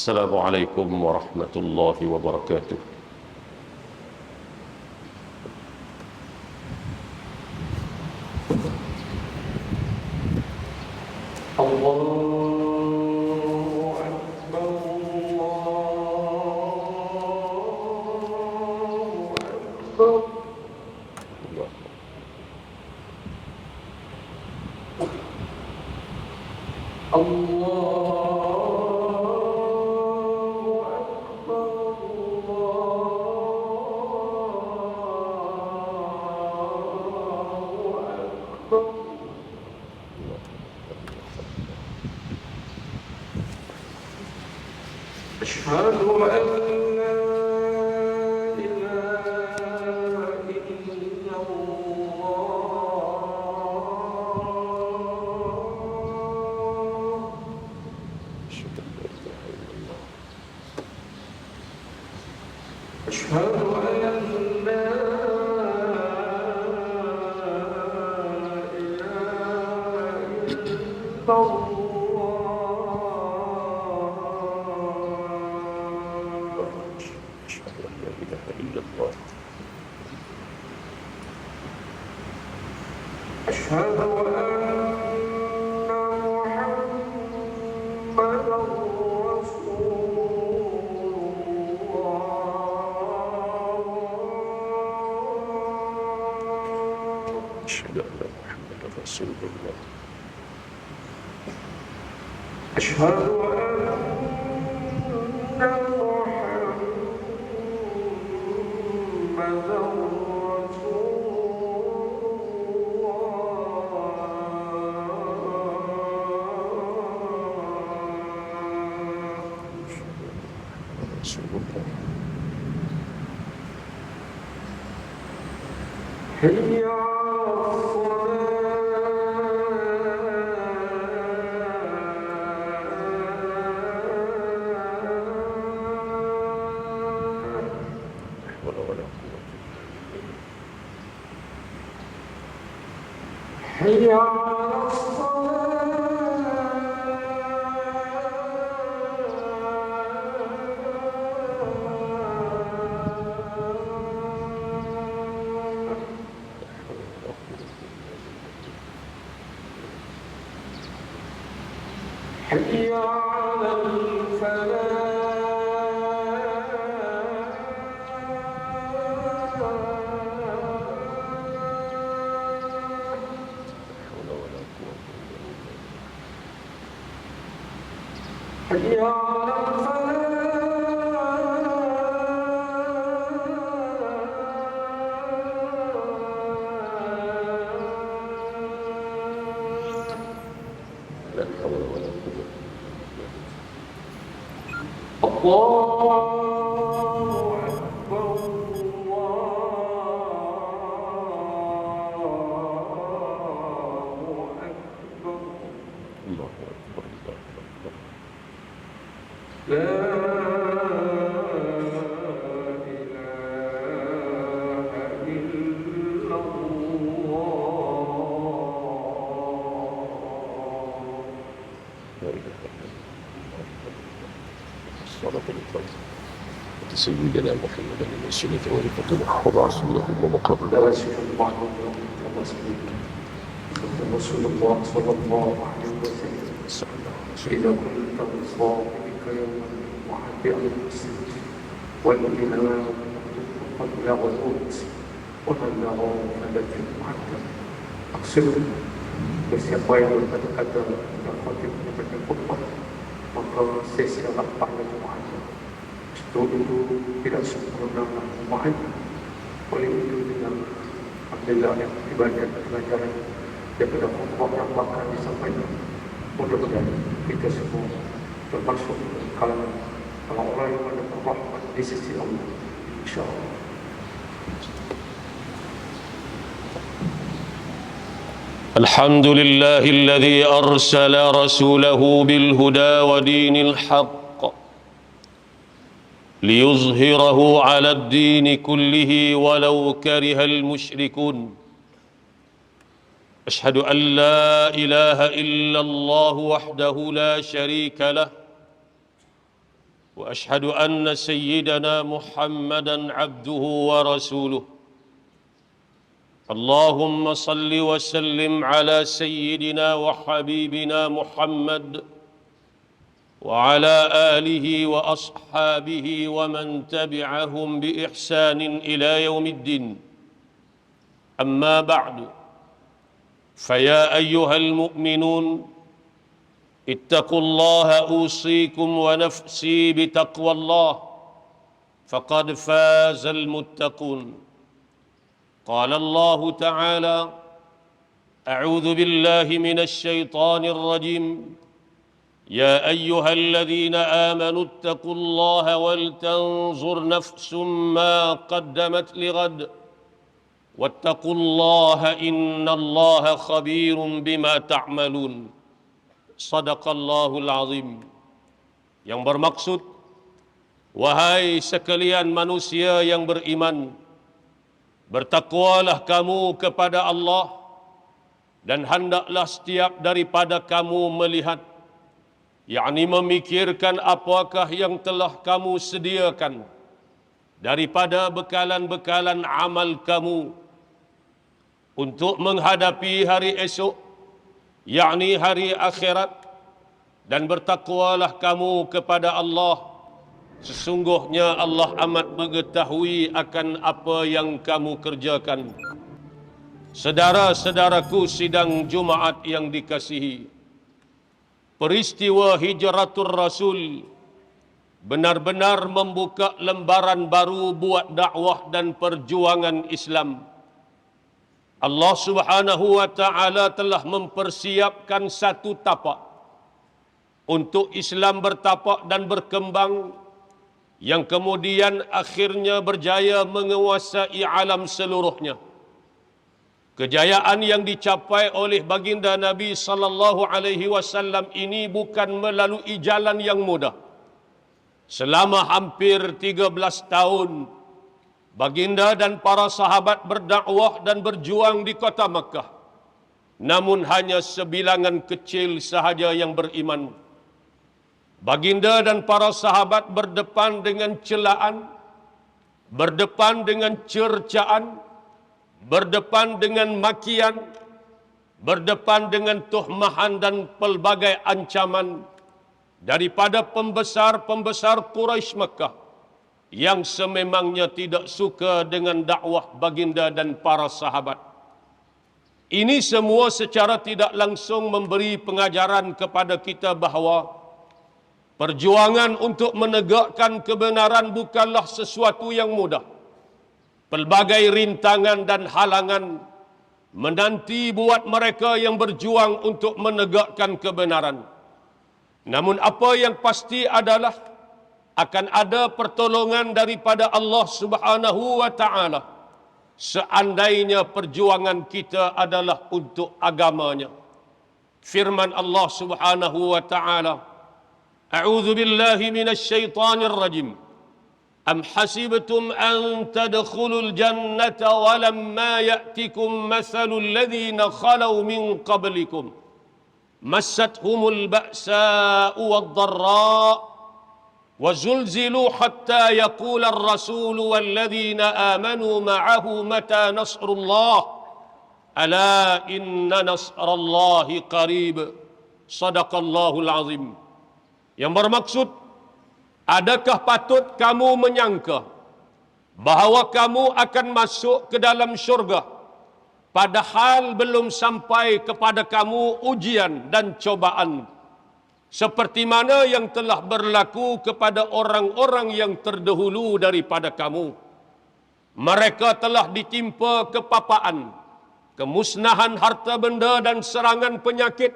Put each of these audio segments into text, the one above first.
Assalamualaikum warahmatullahi wabarakatuh. Allahu Akbar, Allahu Akbar. أشهد أن لا إله إلا الله. أشهد أن لا إله إلا الله. أشهد أن محمدًا رسول الله. أشهد أن محمدًا رسول الله. أشهد أن حي على حي على الفلاح. حي على الله أكبر، الله أكبر، الله أكبر، لا إله إلا الله. سيدنا محمد المسلمة ولفتنا ورسوله ومقرنا رسول الله صلى الله عليه وسلم. إذا كنت بصاحبك يوم الجمعة على المسجد والإمام قد يغلط وبلغ فلك المعدل أقصد siapa yang berkata-kata dan khatib menyampaikan khutbah, maka sesi akan pada Jumaatnya. Itu tidak sempurna Jumaatnya. Oleh itu dengan alhamdulillah yang ibadat pelajaran daripada khutbah yang bakal disampaikan, mudah-mudahan kita semua termasuk kalangan orang-orang yang mendapat rahmat di sisi Allah, insyaAllah. الحمد لله الذي أرسل رسوله بالهدى ودين الحق ليظهره على الدين كله ولو كره المشركون. أشهد أن لا إله إلا الله وحده لا شريك له وأشهد أن سيدنا محمدا عبده ورسوله. اللهم صل وسلم على سيدنا وحبيبنا محمد وعلى آله وأصحابه ومن تبعهم بإحسان إلى يوم الدين. أما بعد، فيا أيها المؤمنون، اتقوا الله أوصيكم ونفسي بتقوى الله، فقد فاز المتقون. قال الله تعالى: أعوذ بالله من الشيطان الرجيم. يا أيها الذين آمنوا اتقوا الله ولتنظر نفس ما قدمت لغد واتقوا الله إن الله خبير بما تعملون. Sadaqallahul azim. Yang bermaksud, wahai sekalian manusia yang beriman, bertakwalah kamu kepada Allah, dan hendaklah setiap daripada kamu melihat, yakni memikirkan apakah yang telah kamu sediakan daripada bekalan-bekalan amal kamu untuk menghadapi hari esok, yakni hari akhirat, dan bertakwalah kamu kepada Allah. Sesungguhnya Allah amat mengetahui akan apa yang kamu kerjakan. Saudara-saudaraku sidang Jumaat yang dikasihi, peristiwa Hijratul Rasul benar-benar membuka lembaran baru buat dakwah dan perjuangan Islam. Allah Subhanahu wa Ta'ala telah mempersiapkan satu tapak untuk Islam bertapak dan berkembang, yang kemudian akhirnya berjaya menguasai alam seluruhnya. Kejayaan yang dicapai oleh baginda Nabi sallallahu alaihi wasallam ini bukan melalui jalan yang mudah. Selama hampir 13 tahun baginda dan para sahabat berdakwah dan berjuang di kota Makkah. Namun hanya sebilangan kecil sahaja yang beriman. Baginda dan para sahabat berdepan dengan celaan, berdepan dengan cercaan, berdepan dengan makian, berdepan dengan tuhmahan dan pelbagai ancaman daripada pembesar-pembesar Quraisy Makkah yang sememangnya tidak suka dengan dakwah baginda dan para sahabat. Ini semua secara tidak langsung memberi pengajaran kepada kita bahawa perjuangan untuk menegakkan kebenaran bukanlah sesuatu yang mudah. Pelbagai rintangan dan halangan menanti buat mereka yang berjuang untuk menegakkan kebenaran. Namun apa yang pasti adalah akan ada pertolongan daripada Allah Subhanahu wa Ta'ala seandainya perjuangan kita adalah untuk agamanya. Firman Allah Subhanahu wa Ta'ala, A'udzu billahi minasy syaithanir rajim. Am hasibtum an tadkhulul jannata wa lamma ya'tikum mathalul ladzina khalau min qablikum massathumul ba'sa'u wad-dharra' وَزُلْزِلُوا حَتَّى يَقُولَ الرَّسُولُ وَالَّذِينَ آمَنُوا مَعَهُ مَتَى نَصْرُ اللَّهِ أَلَا إِنَّ نَصْرَ اللَّهِ قَرِيبٌ. Sadaqallahul azim. Yang bermaksud, adakah patut kamu menyangka bahawa kamu akan masuk ke dalam syurga padahal belum sampai kepada kamu ujian dan cobaan seperti mana yang telah berlaku kepada orang-orang yang terdahulu daripada kamu. Mereka telah ditimpa kepapaan, kemusnahan harta benda dan serangan penyakit,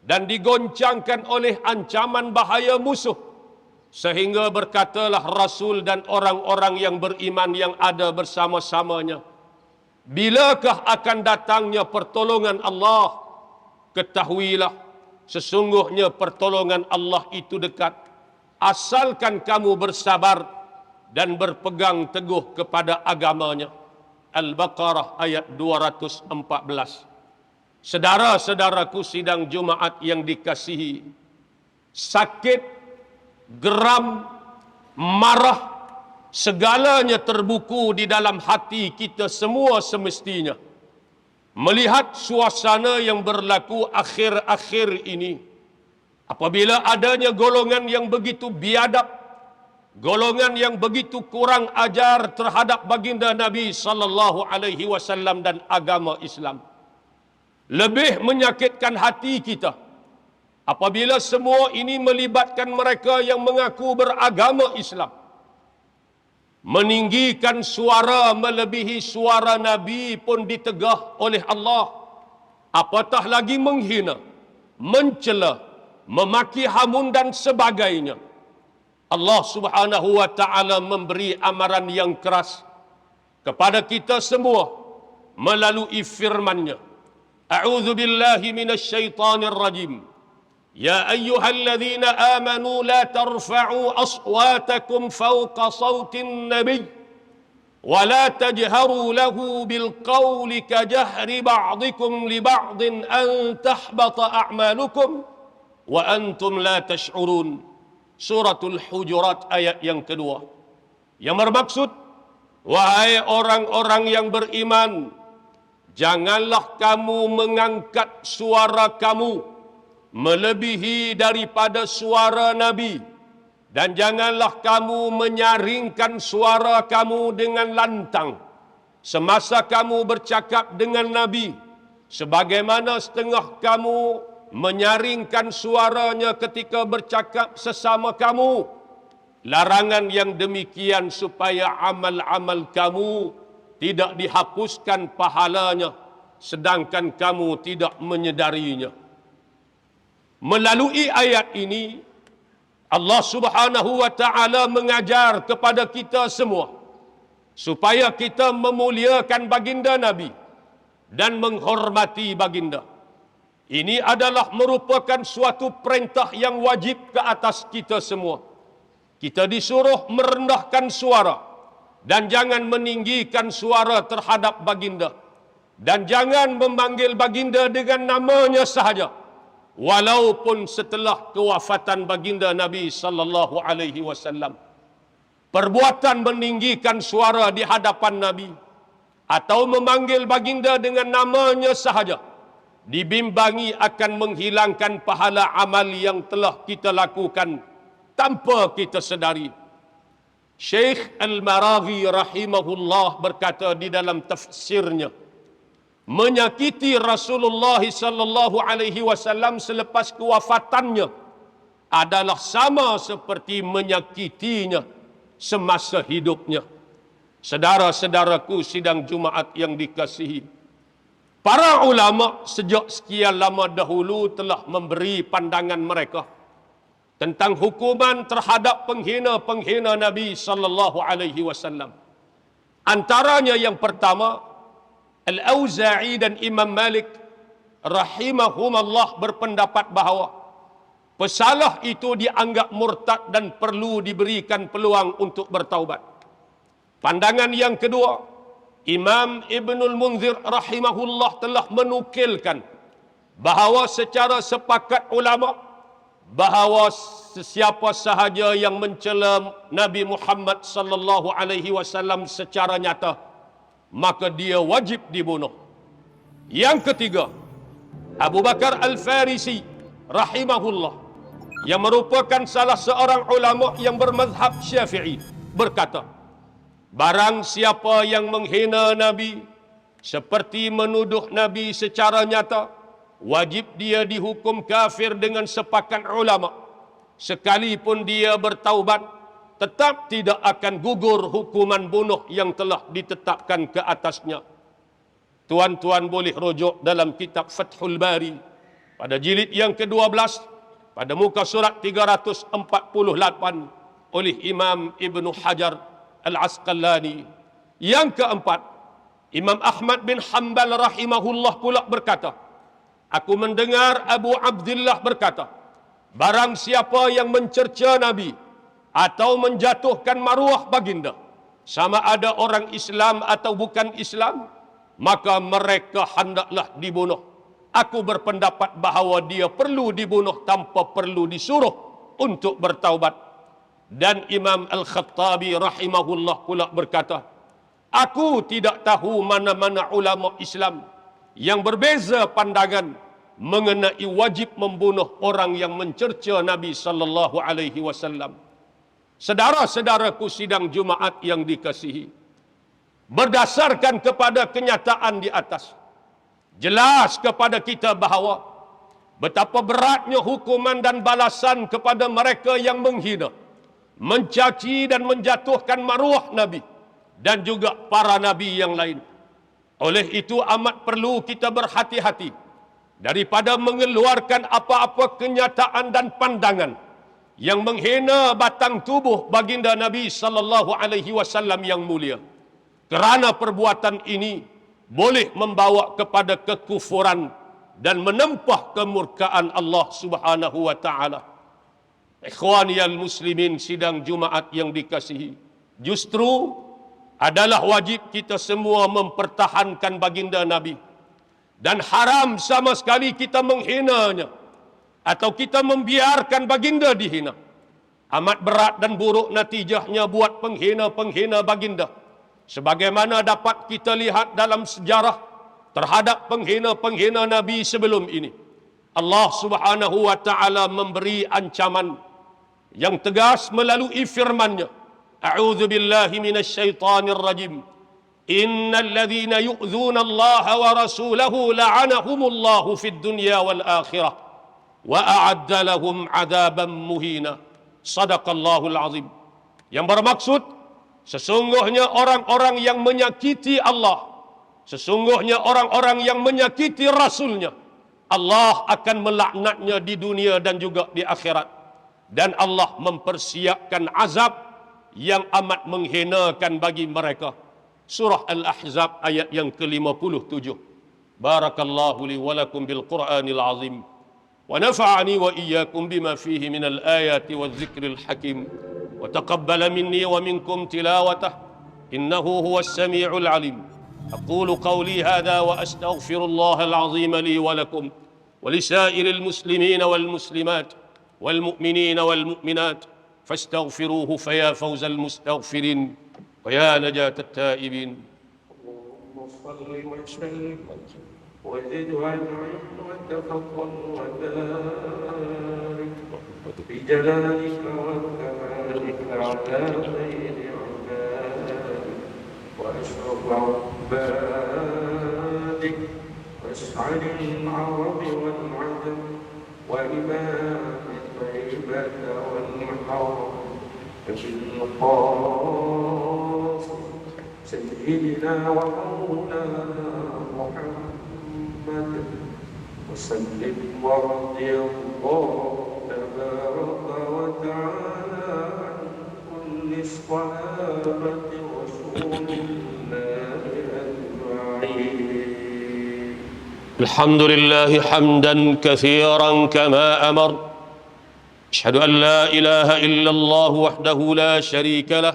dan digoncangkan oleh ancaman bahaya musuh, sehingga berkatalah Rasul dan orang-orang yang beriman yang ada bersama-samanya, bilakah akan datangnya pertolongan Allah? Ketahuilah, sesungguhnya pertolongan Allah itu dekat, asalkan kamu bersabar dan berpegang teguh kepada agamanya. Al-Baqarah ayat 214. Saudara-saudaraku sidang Jumaat yang dikasihi, sakit, geram, marah, segalanya terbuku di dalam hati kita semua semestinya. Melihat suasana yang berlaku akhir-akhir ini, apabila adanya golongan yang begitu biadab, golongan yang begitu kurang ajar terhadap baginda Nabi sallallahu alaihi wasallam dan agama Islam, lebih menyakitkan hati kita apabila semua ini melibatkan mereka yang mengaku beragama Islam, meninggikan suara melebihi suara Nabi pun ditegah oleh Allah, apatah lagi menghina, mencela, memaki hamun dan sebagainya. Allah Subhanahu wa taala memberi amaran yang keras kepada kita semua melalui firman-Nya. A'udzu billahi minasyaitonir rajim. Ya ayyuhalladzina amanu la tarfa'u aswatakum fawqa sautin nabiy wa la tajharu lahu bil qawli kajahri ba'dikum li ba'din an tahbata a'malukum wa antum la tash'urun. Suratul Hujurat ayat yang kedua. Yang bermaksud, wahai orang-orang yang beriman, janganlah kamu mengangkat suara kamu melebihi daripada suara Nabi, dan janganlah kamu menyaringkan suara kamu dengan lantang semasa kamu bercakap dengan Nabi, sebagaimana setengah kamu menyaringkan suaranya ketika bercakap sesama kamu. Larangan yang demikian supaya amal-amal kamu tidak dihapuskan pahalanya, sedangkan kamu tidak menyedarinya. Melalui ayat ini, Allah Subhanahu wa taala mengajar kepada kita semua supaya kita memuliakan baginda Nabi dan menghormati baginda. Ini adalah merupakan suatu perintah yang wajib ke atas kita semua. Kita disuruh merendahkan suara dan jangan meninggikan suara terhadap baginda, dan jangan memanggil baginda dengan namanya sahaja, walaupun setelah kewafatan baginda Nabi sallallahu alaihi wasallam. Perbuatan meninggikan suara di hadapan Nabi atau memanggil baginda dengan namanya sahaja dibimbangi akan menghilangkan pahala amal yang telah kita lakukan tanpa kita sedari. Syekh Al-Maraghi rahimahullah berkata di dalam tafsirnya, menyakiti Rasulullah sallallahu alaihi wasallam selepas kewafatannya adalah sama seperti menyakitinya semasa hidupnya. Saudara-saudaraku sidang Jumaat yang dikasihi, para ulama sejak sekian lama dahulu telah memberi pandangan mereka tentang hukuman terhadap penghina-penghina Nabi sallallahu alaihi wasallam. Antaranya yang pertama, Al-Auza'i dan Imam Malik rahimahumullah berpendapat bahawa pesalah itu dianggap murtad dan perlu diberikan peluang untuk bertaubat. Pandangan yang kedua, Imam Ibnul Munzir rahimahullah telah menukilkan bahawa secara sepakat ulama bahawa sesiapa sahaja yang mencela Nabi Muhammad sallallahu alaihi wasallam secara nyata, maka dia wajib dibunuh. Yang ketiga, Abu Bakar Al-Farisi rahimahullah, yang merupakan salah seorang ulama yang bermazhab Syafi'i, berkata, barang siapa yang menghina Nabi seperti menuduh Nabi secara nyata, wajib dia dihukum kafir dengan sepakat ulama. Sekalipun dia bertaubat, tetap tidak akan gugur hukuman bunuh yang telah ditetapkan ke atasnya. Tuan-tuan boleh rujuk dalam kitab Fathul Bari pada jilid yang ke-12 pada muka surat 348 oleh Imam Ibnu Hajar Al-Asqalani. Yang keempat, Imam Ahmad bin Hanbal rahimahullah pula berkata, aku mendengar Abu Abdullah berkata, barang siapa yang mencerca Nabi atau menjatuhkan maruah baginda, sama ada orang Islam atau bukan Islam, maka mereka hendaklah dibunuh. Aku berpendapat bahawa dia perlu dibunuh tanpa perlu disuruh untuk bertaubat. Dan Imam Al-Khattabi rahimahullah pula berkata, aku tidak tahu mana-mana ulama Islam yang berbeza pandangan mengenai wajib membunuh orang yang mencerca Nabi sallallahu alaihi wasallam. Saudara-saudaraku sidang Jumaat yang dikasihi, berdasarkan kepada kenyataan di atas, jelas kepada kita bahawa betapa beratnya hukuman dan balasan kepada mereka yang menghina, mencaci dan menjatuhkan maruah Nabi dan juga para Nabi yang lain. Oleh itu amat perlu kita berhati-hati daripada mengeluarkan apa-apa kenyataan dan pandangan yang menghina batang tubuh baginda Nabi sallallahu alaihi wasallam yang mulia. Kerana perbuatan ini boleh membawa kepada kekufuran dan menempah kemurkaan Allah Subhanahu wa taala. Ikhwaniyal muslimin sidang Jumaat yang dikasihi, justru adalah wajib kita semua mempertahankan baginda Nabi, dan haram sama sekali kita menghinanya atau kita membiarkan baginda dihina. Amat berat dan buruk natijahnya buat penghina-penghina baginda, sebagaimana dapat kita lihat dalam sejarah terhadap penghina-penghina Nabi sebelum ini. Allah Subhanahu wa taala memberi ancaman yang tegas melalui firman-Nya, a'udzu billahi minasyaitonir rajim, innal ladzina yu'dzuna Allah wa rasulahu la'anahumullahu fid dunya wal akhirah wa a'adda lahum 'adzaban muhina. Sadaqallahul azim. Yang bermaksud, sesungguhnya orang-orang yang menyakiti Allah, sesungguhnya orang-orang yang menyakiti Rasul-Nya, Allah akan melaknatnya di dunia dan juga di akhirat. Dan Allah mempersiapkan azab yang amat menghinakan bagi mereka. Surah Al-Ahzab ayat yang ke-57. Barakallahu li wa lakum bil Qur'anil azim. Wa nafa'ani wa iyyakum bima fihi minal ayati wal zikril hakim. Wa taqabbala minni wa minkum tilawatah. Innahu huwas sami'ul alim. أقول قولي هذا وأستغفر الله العظيم لي ولكم ولسائر المسلمين والمسلمات والمؤمنين والمؤمنات فاستغفروه فيا فوز المستغفرين ويا نجاة التائبين. اللهم صل وسلم وزد وانعم وتفضل وبارك بجلالك وكمالك على خير عبادك واشرف عبادك واسعد العرب والعجم وإمام الطيبة والحرم بالقاسم سيدنا ومولانا محمد وسلم ورضي الله تبارك وتعالى عن كل الصحابة رسول الله أجمعين. الحمد لله حمدا كثيرا كما أمر. أشهد أن لا إله إلا الله وحده لا شريك له،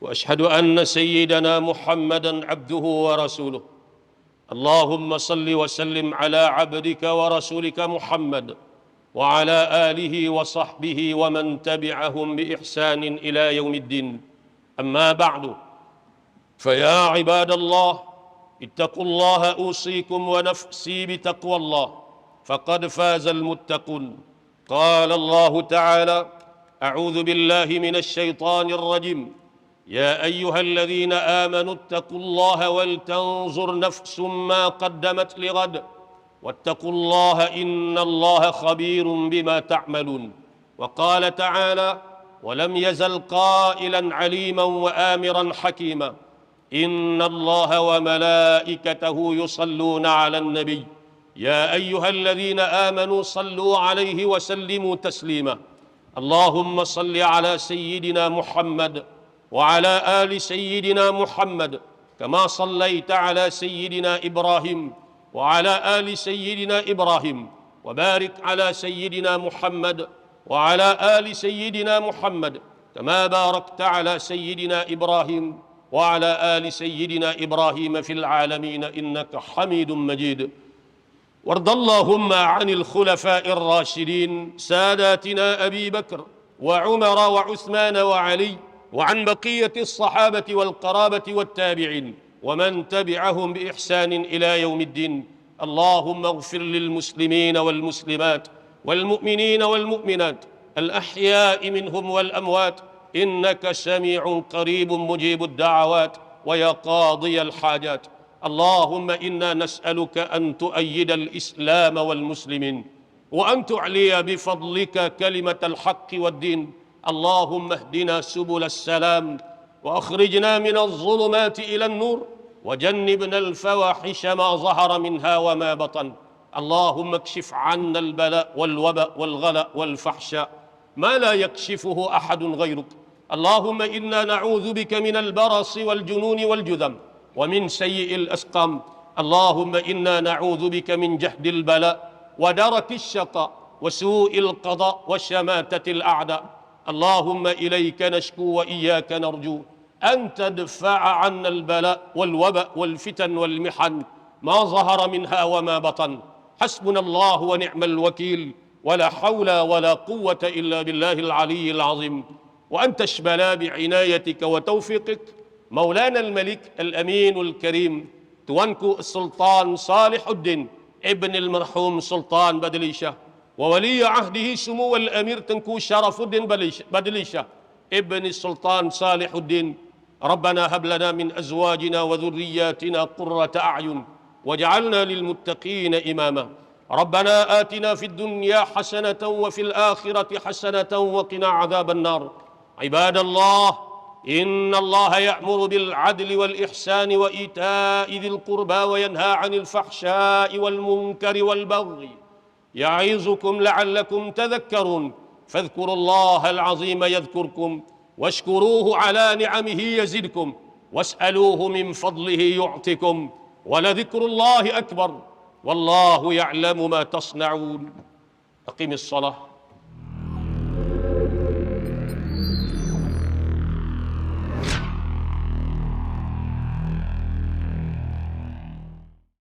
وأشهد أن سيدنا محمدا عبده ورسوله. اللهم صل وسلم على عبدك ورسولك محمد وعلى آله وصحبه ومن تبعهم بإحسان إلى يوم الدين. أما بعد، فيا عباد الله، اتقوا الله أوصيكم ونفسي بتقوى الله، فقد فاز المتقون. قال الله تعالى: أعوذ بالله من الشيطان الرجيم، يا أيها الذين آمنوا اتقوا الله ولتنظر نفس ما قدمت لغد واتقوا الله إن الله خبير بما تعملون. وقال تعالى: ولم يزل قائلا عليما وآمرا حكيما، إن الله وملائكته يصلون على النبي، يا أيها الذين آمنوا صلوا عليه وسلموا تسليما. اللهم صل على سيدنا محمد وعلى آل سيدنا محمد كما صليت على سيدنا إبراهيم وعلى آل سيدنا إبراهيم، وبارك على سيدنا محمد وعلى آل سيدنا محمد كما باركت على سيدنا إبراهيم وعلى آل سيدنا إبراهيم في العالمين إنك حميد مجيد. وارض اللهم عن الخلفاء الراشدين ساداتنا أبي بكر وعمر وعثمان وعلي، وعن بقية الصحابة والقرابة والتابعين ومن تبعهم بإحسان إلى يوم الدين. اللهم اغفر للمسلمين والمسلمات والمؤمنين والمؤمنات الأحياء منهم والأموات، إنك سميع قريب مجيب الدعوات ويا قاضي الحاجات. اللهم إنا نسألك أن تؤيد الإسلام والمسلمين، وأن تعلي بفضلك كلمة الحق والدين. اللهم اهدنا سبل السلام، وأخرجنا من الظلمات إلى النور، وجنبنا الفواحش ما ظهر منها وما بطن. اللهم اكشف عنا البلاء والوباء والغلاء والفحشاء ما لا يكشفه أحد غيرك. اللهم إنا نعوذ بك من البرص والجنون والجذم ومن سيء الأسقام. اللهم إنا نعوذ بك من جهد البلاء ودرك الشقاء وسوء القضاء وشماتة الأعداء. اللهم إليك نشكو وإياك نرجو أن تدفع عنا البلاء والوباء والفتن والمحن ما ظهر منها وما بطن. حسبنا الله ونعم الوكيل، ولا حول ولا قوة إلا بالله العلي العظيم. وأن تشمل بعنايتك وتوفيقك مولانا الملك الأمين الكريم توانكو السلطان صالح الدين ابن المرحوم سلطان بدليشة، وولي عهده سمو الأمير تنكو شرف الدين بدليشة ابن السلطان صالح الدين. ربنا هب لنا من أزواجنا وذرياتنا قرة أعين واجعلنا للمتقين إماما. ربنا آتنا في الدنيا حسنة وفي الآخرة حسنة وقنا عذاب النار. عباد الله، إن الله يأمر بالعدل والإحسان وإيتاء ذي القربى وينهى عن الفحشاء والمنكر والبغي يعظكم لعلكم تذكرون. فاذكروا الله العظيم يذكركم، واشكروه على نعمه يزدكم، واسألوه من فضله يعطكم، ولذكر الله أكبر والله يعلم ما تصنعون. أقم الصلاة.